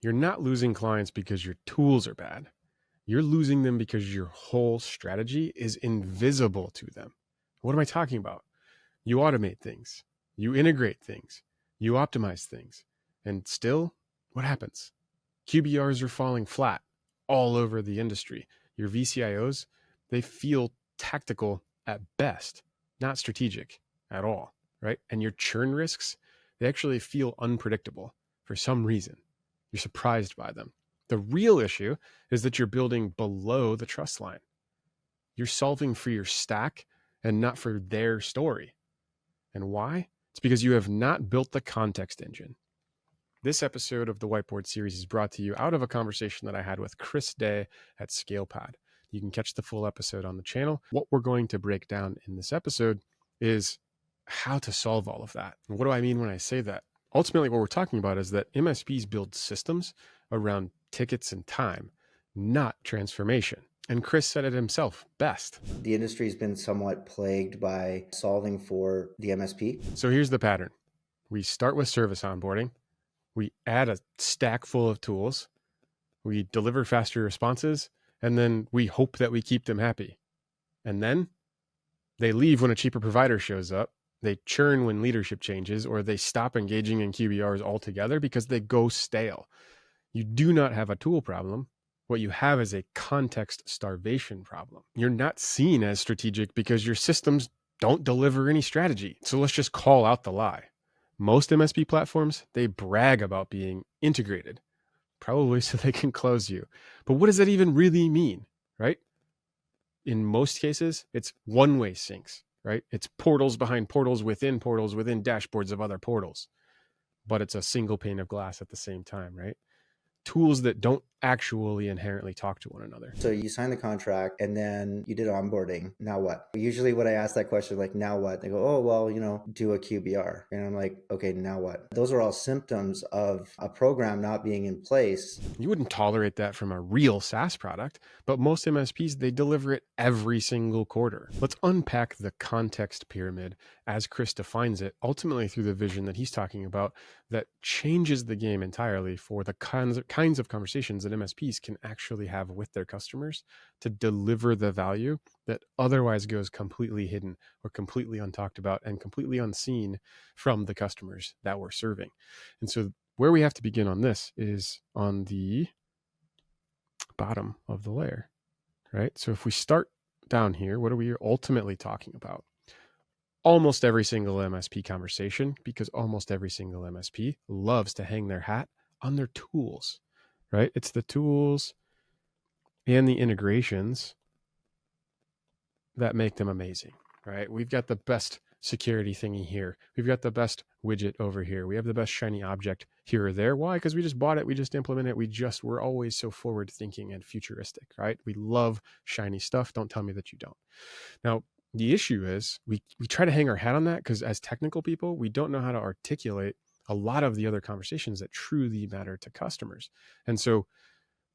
You're not losing clients because your tools are bad. You're losing them because your whole strategy is invisible to them. What am I talking about? You automate things, you integrate things, you optimize things, and still, what happens? QBRs are falling flat all over the industry. Your VCIOs, they feel tactical at best, not strategic at all, right? And your churn risks, they actually feel unpredictable for some reason. You're surprised by them. The real issue is that you're building below the trust line. You're solving for your stack and not for their story. And why? It's because you have not built the context engine. This episode of the Whiteboard Series is brought to you out of a conversation that I had with Chris Day at ScalePad. You can catch the full episode on the channel. What we're going to break down in this episode is how to solve all of that. And what do I mean when I say that? Ultimately, what we're talking about is that MSPs build systems around tickets and time, not transformation. And Chris said it himself best. The industry has been somewhat plagued by solving for the MSP. So here's the pattern. We start with service onboarding. We add a stack full of tools. We deliver faster responses. And then we hope that we keep them happy. And then they leave when a cheaper provider shows up. They churn when leadership changes, or they stop engaging in QBRs altogether because they go stale. You do not have a tool problem. What you have is a context starvation problem. You're not seen as strategic because your systems don't deliver any strategy. So let's just call out the lie. Most MSP platforms, they brag about being integrated, probably so they can close you. But what does that even really mean, right? In most cases, it's one-way syncs, right? It's portals behind portals within dashboards of other portals. But it's a single pane of glass at the same time, right? Tools that don't actually inherently talk to one another. So you sign the contract and then you did onboarding. Now what? Usually when I ask that question, like, now what? They go, oh, well, do a QBR. And I'm like, okay, now what? Those are all symptoms of a program not being in place. You wouldn't tolerate that from a real SaaS product, but most MSPs, they deliver it every single quarter. Let's unpack the context pyramid as Chris defines it, ultimately through the vision that he's talking about that changes the game entirely for the kinds of conversations that MSPs can actually have with their customers to deliver the value that otherwise goes completely hidden or completely untalked about and completely unseen from the customers that we're serving. And so where we have to begin on this is on the bottom of the layer, right? So if we start down here, what are we ultimately talking about? Almost every single MSP conversation, because almost every single MSP loves to hang their hat on their tools, right? It's the tools and the integrations that make them amazing, right? We've got the best security thingy here. We've got the best widget over here. We have the best shiny object here or there. Why? Because we just bought it. We just implemented it. We're always so forward thinking and futuristic, right? We love shiny stuff. Don't tell me that you don't. Now, the issue is we try to hang our hat on that because as technical people, we don't know how to articulate a lot of the other conversations that truly matter to customers. And so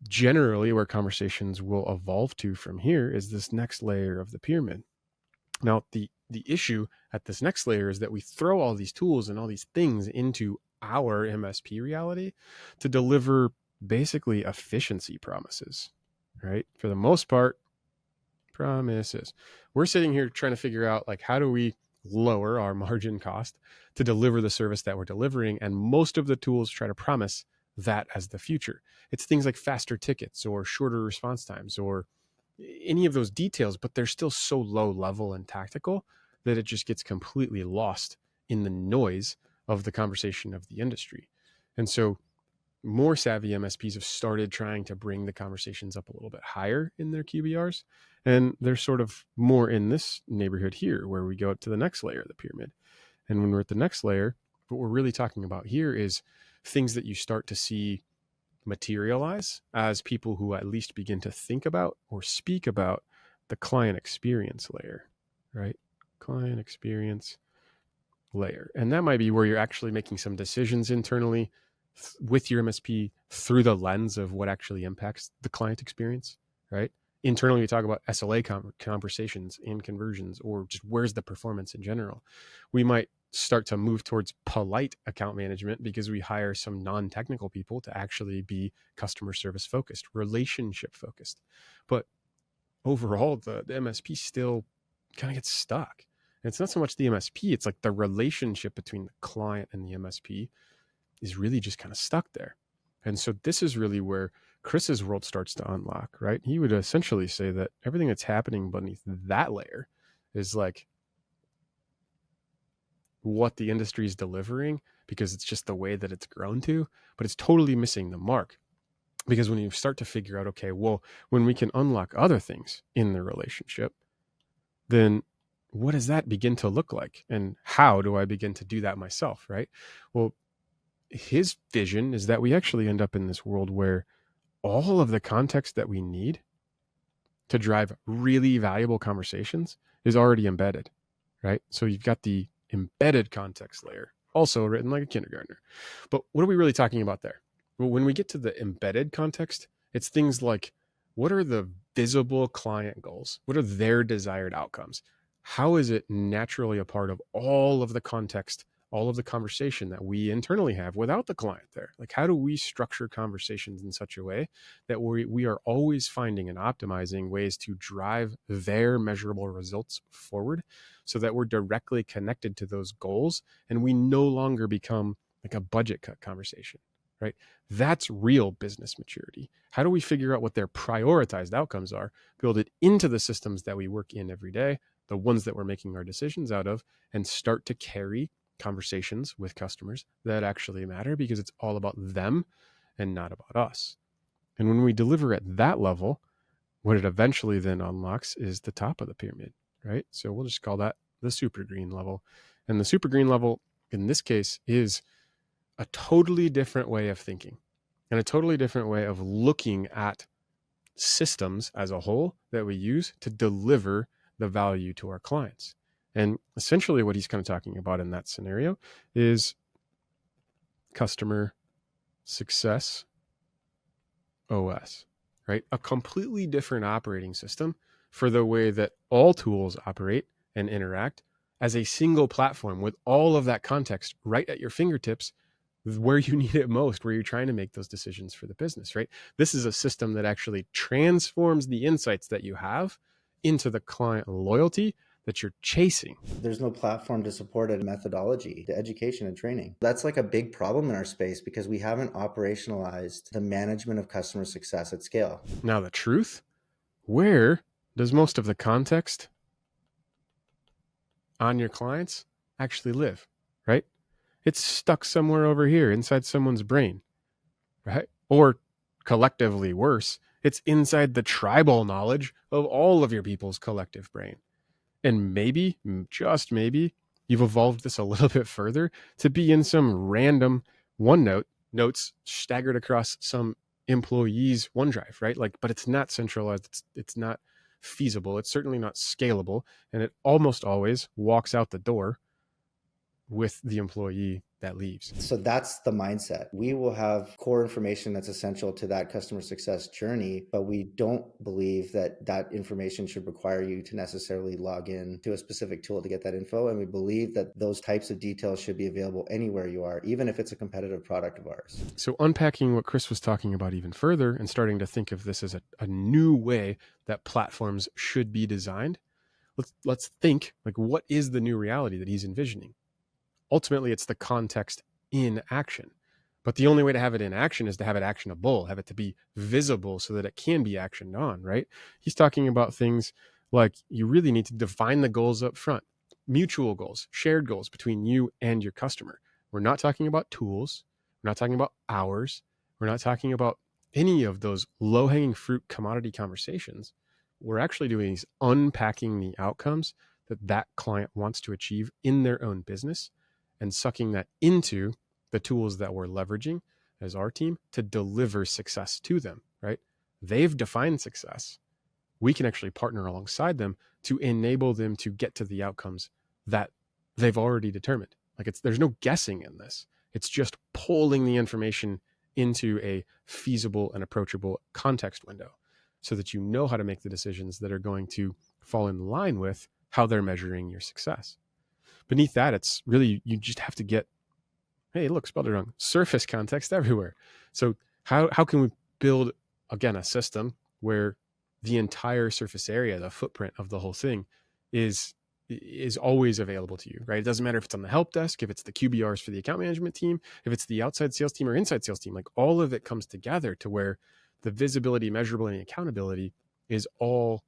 generally where conversations will evolve to from here is this next layer of the pyramid. Now, the issue at this next layer is that we throw all these tools and all these things into our MSP reality to deliver basically efficiency promises, right? For the most part, promises. We're sitting here trying to figure out, like, how do we lower our margin cost to deliver the service that we're delivering? And most of the tools try to promise that as the future. It's things like faster tickets or shorter response times or any of those details, but they're still so low level and tactical that it just gets completely lost in the noise of the conversation of the industry. And so more savvy MSPs have started trying to bring the conversations up a little bit higher in their QBRs. And they're sort of more in this neighborhood here where we go up to the next layer of the pyramid. And when we're at the next layer, what we're really talking about here is things that you start to see materialize as people who at least begin to think about or speak about the client experience layer, right? Client experience layer. And that might be where you're actually making some decisions internally with your MSP through the lens of what actually impacts the client experience, right? Internally, we talk about SLA conversations and conversions, or just where's the performance in general. We might start to move towards polite account management because we hire some non-technical people to actually be customer service focused, relationship focused. But overall, the MSP still kind of gets stuck. And it's not so much the MSP, it's like the relationship between the client and the MSP is really just kind of stuck there. And so this is really where Chris's world starts to unlock, right? He would essentially say that everything that's happening beneath that layer is like what the industry is delivering because it's just the way that it's grown to, but it's totally missing the mark. Because when you start to figure out, okay, well, when we can unlock other things in the relationship, then what does that begin to look like? And how do I begin to do that myself, right? Well, his vision is that we actually end up in this world where all of the context that we need to drive really valuable conversations is already embedded, right? So you've got the embedded context layer, also written like a kindergartner. But what are we really talking about there? Well, when we get to the embedded context, it's things like, what are the visible client goals? What are their desired outcomes? How is it naturally a part of all of the context, all of the conversation that we internally have without the client there? Like, how do we structure conversations in such a way that we are always finding and optimizing ways to drive their measurable results forward so that we're directly connected to those goals and we no longer become like a budget cut conversation, right? That's real business maturity. How do we figure out what their prioritized outcomes are, build it into the systems that we work in every day, the ones that we're making our decisions out of, and start to carry conversations with customers that actually matter because it's all about them and not about us. And when we deliver at that level, what it eventually then unlocks is the top of the pyramid, right? So we'll just call that the super green level. And the super green level in this case is a totally different way of thinking and a totally different way of looking at systems as a whole that we use to deliver the value to our clients. And essentially what he's kind of talking about in that scenario is customer success OS, right? A completely different operating system for the way that all tools operate and interact as a single platform with all of that context right at your fingertips where you need it most, where you're trying to make those decisions for the business, right? This is a system that actually transforms the insights that you have into the client loyalty that you're chasing. There's no platform to support a methodology, the education and training. That's like a big problem in our space because we haven't operationalized the management of customer success at scale. Now, the truth, where does most of the context on your clients actually live, right? It's stuck somewhere over here inside someone's brain, right? Or collectively worse, it's inside the tribal knowledge of all of your people's collective brain. And maybe, just maybe, you've evolved this a little bit further to be in some random OneNote notes staggered across some employee's OneDrive, right? Like, but it's not centralized. It's not feasible. It's certainly not scalable. And it almost always walks out the door with the employee that leaves. So that's the mindset. We will have core information that's essential to that customer success journey, but we don't believe that that information should require you to necessarily log in to a specific tool to get that info. And we believe that those types of details should be available anywhere you are, even if it's a competitive product of ours. So unpacking what Chris was talking about even further and starting to think of this as a new way that platforms should be designed, let's think, like, what is the new reality that he's envisioning? Ultimately, it's the context in action. But the only way to have it in action is to have it actionable, have it to be visible so that it can be actioned on, right? He's talking about things like you really need to define the goals up front, mutual goals, shared goals between you and your customer. We're not talking about tools. We're not talking about hours. We're not talking about any of those low-hanging fruit commodity conversations. We're actually doing is unpacking the outcomes that client wants to achieve in their own business and sucking that into the tools that we're leveraging as our team to deliver success to them, right? They've defined success. We can actually partner alongside them to enable them to get to the outcomes that they've already determined. Like, there's no guessing in this. It's just pulling the information into a feasible and approachable context window so that you know how to make the decisions that are going to fall in line with how they're measuring your success. Beneath that, it's really, you just have to get, hey, look, spelled it wrong, surface context everywhere. So how can we build, again, a system where the entire surface area, the footprint of the whole thing is always available to you, right? It doesn't matter if it's on the help desk, if it's the QBRs for the account management team, if it's the outside sales team or inside sales team, like all of it comes together to where the visibility, measurability, and accountability is all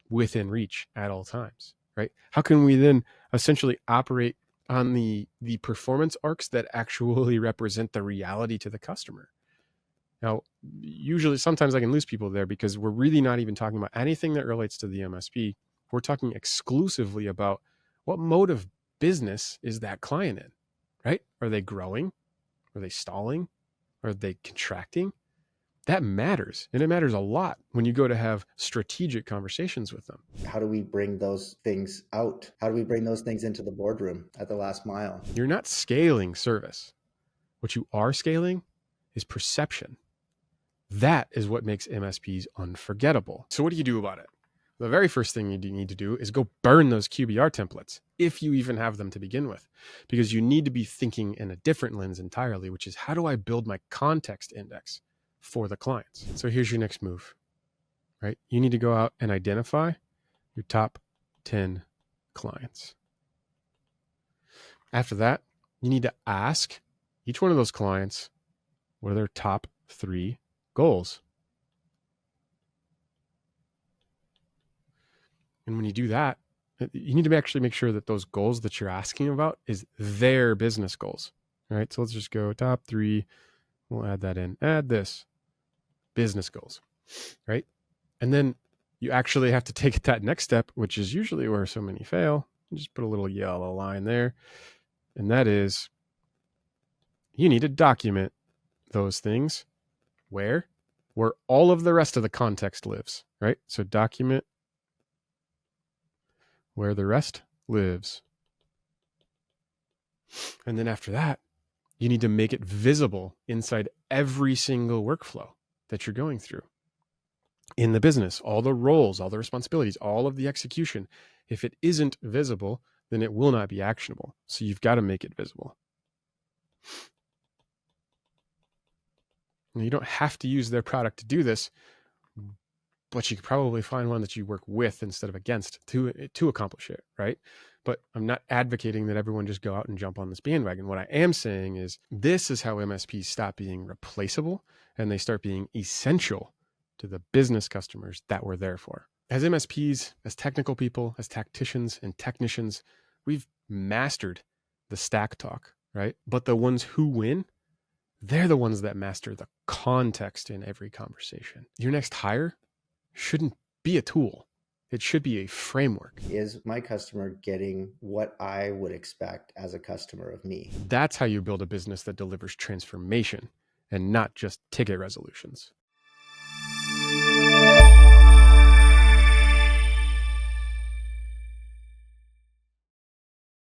within reach at all times, right? How can we then essentially operate on the performance arcs that actually represent the reality to the customer? Now, usually, sometimes I can lose people there because we're really not even talking about anything that relates to the MSP. We're talking exclusively about what mode of business is that client in, right? Are they growing? Are they stalling? Are they contracting? That matters. And it matters a lot when you go to have strategic conversations with them. How do we bring those things out? How do we bring those things into the boardroom at the last mile? You're not scaling service. What you are scaling is perception. That is what makes MSPs unforgettable. So what do you do about it? The very first thing you need to do is go burn those QBR templates, if you even have them to begin with, because you need to be thinking in a different lens entirely, which is how do I build my context index for the clients? So here's your next move, right? You need to go out and identify your top 10 clients. After that, you need to ask each one of those clients what are their top 3 goals. And when you do that, you need to actually make sure that those goals that you're asking about is their business goals. All right. So let's just go top 3. We'll add that in. Add this, business goals. Right. And then you actually have to take that next step, which is usually where so many fail. Just put a little yellow line there. And that is, you need to document those things where all of the rest of the context lives, right? So document where the rest lives. And then after that, you need to make it visible inside every single workflow that you're going through in the business, all the roles, all the responsibilities, all of the execution. If it isn't visible, then it will not be actionable. So you've got to make it visible. And you don't have to use their product to do this, but you could probably find one that you work with instead of against to accomplish it, right? But I'm not advocating that everyone just go out and jump on this bandwagon. What I am saying is this is how MSPs stop being replaceable and they start being essential to the business customers that we're there for. As MSPs, as technical people, as tacticians and technicians, we've mastered the stack talk, right? But the ones who win, they're the ones that master the context in every conversation. Your next hire shouldn't be a tool. It should be a framework. Is my customer getting what I would expect as a customer of me? That's how you build a business that delivers transformation and not just ticket resolutions.